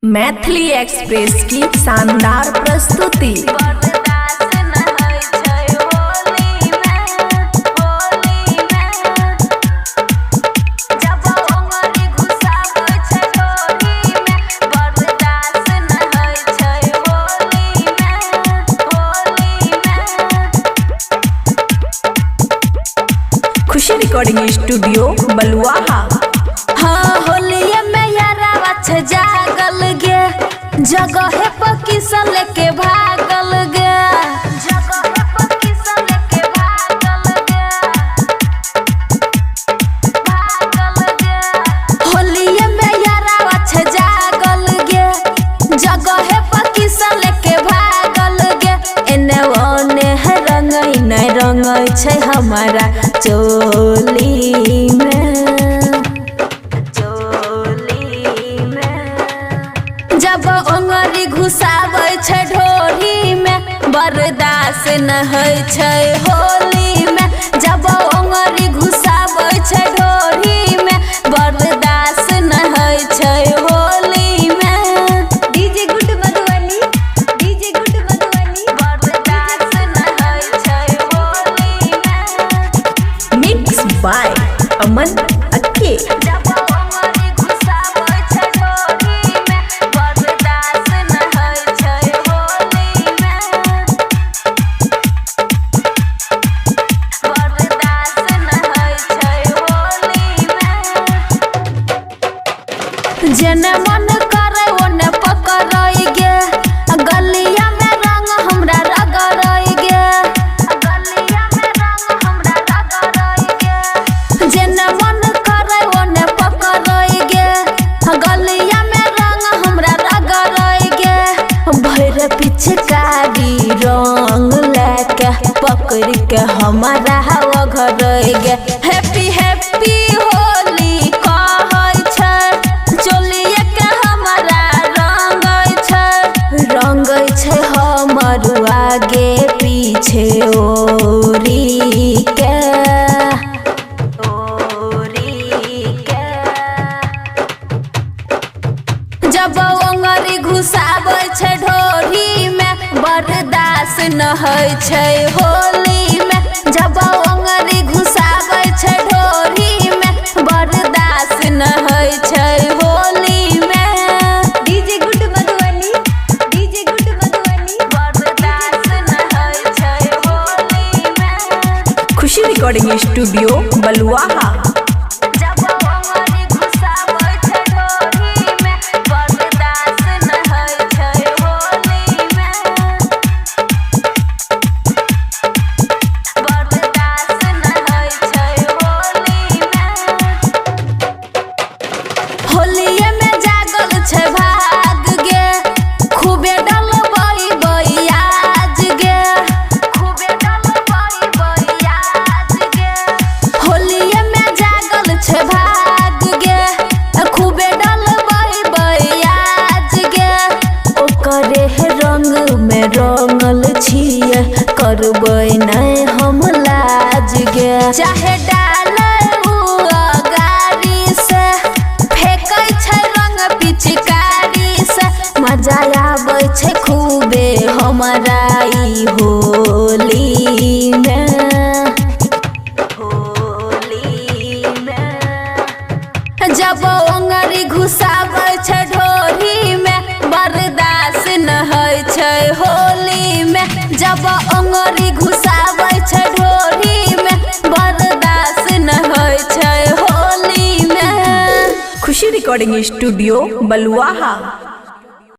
Maithili express की शानदार प्रस्तुति। खुशी रिकॉर्डिंग स्टूडियो बलुआहा। हाँ होलिया में यारा बच्चा जागल गे, जगह पर किसन लेके भागल गे, जगह पर किसन लेके भागल गे, भागल गे। होलिया में यारा बच्चा जागल गे, जगह पर किसन लेके भागल गे। एने ओने है रंगई नहीं रंगई छै हमारा चोली में, जब ओंगरी घुसाबै छै ढोरी में बर्दाश्त न होइ छै होली में। जब ओंगरी घुसाबै छै ढोरी में बर्दाश्त न होइ छै होली में। DJ good Madhubani, DJ good Madhubani, बर्दाश्त न होइ छै होली में। मिक्स बाय अमन अक्के। जेने मन करे ओने पकड़ई गे, गलिया में रंग हमरा रगड़ई गे, गलिया में रंग हमरा रगड़ई गे। जेने मन करे ओने पकड़ई गे, गलिया में रंग हमरा रगड़ई गे। भैर पिचकारी रंग लेके पकड़ के हमारा हवा घरई गे। हैप्पी हैप्पी होली कहै छै, चोलिया के हमारा रंगै छै, रंगै छै हमर आगे पीछे ओरी के, ओरी के। जब ओंगरी घुसाबै छै ढोरी में बर्दाश्त न होइ छै होली में। जब ओंगरी घुसाबै छै ढोरी में बर्दाश्त न होइ छै होली में। DJ good Madhubani, DJ good Madhubani, बर्दाश्त न होइ छै होली में। खुशी रिकॉर्डिंग स्टूडियो बलुआहा। जब ओंगरी घुसाबै छै ढोरी में बर्दाश्त न होइ छै होली में, बर्दाश्त न होइ छै होली में। होलिये में जागल छै भाग गे, खूबे डलबै बैयाज गे, खूबे डलबै बैयाज गे। होलिये में जागल छै भाग गे, खूबे डलबै बैयाज गे। ओकरे रंग में रंगल छियै, करबै नहीं हम लाज गे। चाहे डालै उ गाड़ी से, फेंकै छै रंग पिचकारी से, मजा आबै छै खूबे हमारा ई होली में, होली में। जब ओंगरी घुसाबै छै ढोरी में बर्दाश्त न होइ छै होली में। जब ओंगरी घुसाबै छै ढोरी में बर्दाश्त न होइ छै होली में। खुशी रिकॉर्डिंग स्टूडियो बलुआहा।